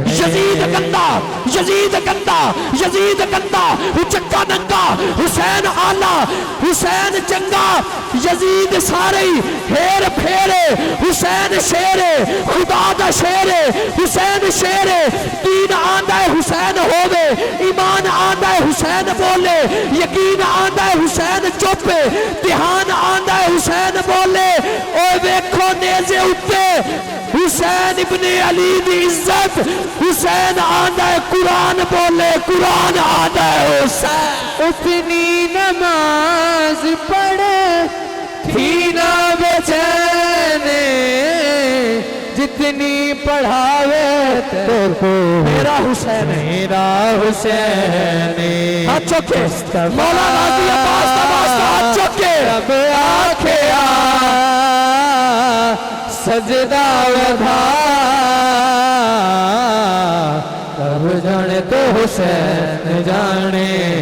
یزید گندا، یزید گندا، یزید گندا، چکا ننگا، حسین آلہ، حسین چنگا، یزید سارے ہیر پھیرے، حسین شیرے، خدا دا شیرے، حسین شیرے، دین آندہ ہے حسین ہووے، ایمان آندہ ہے حسین بولے، یقین آندہ ہے حسین چوپے، دھیان آندہ ہے حسین بولے، اوے ویکھو نیزے اٹھے، حسین ابن علی دی عزت، حسین آندہ ہے قرآن بولے، قرآن آندہ ہے حسین۔ اتنی نماز پڑھے تھی نہ بچین، جتنی پڑھاوے تو میرا حسین ہے، میرا حسین۔ ہاتھ چوکے مولا غازی عباس نواز کا ہاتھ چوکے رب آکھیا سجدہ ودا، رب جانے تو حسین جانے۔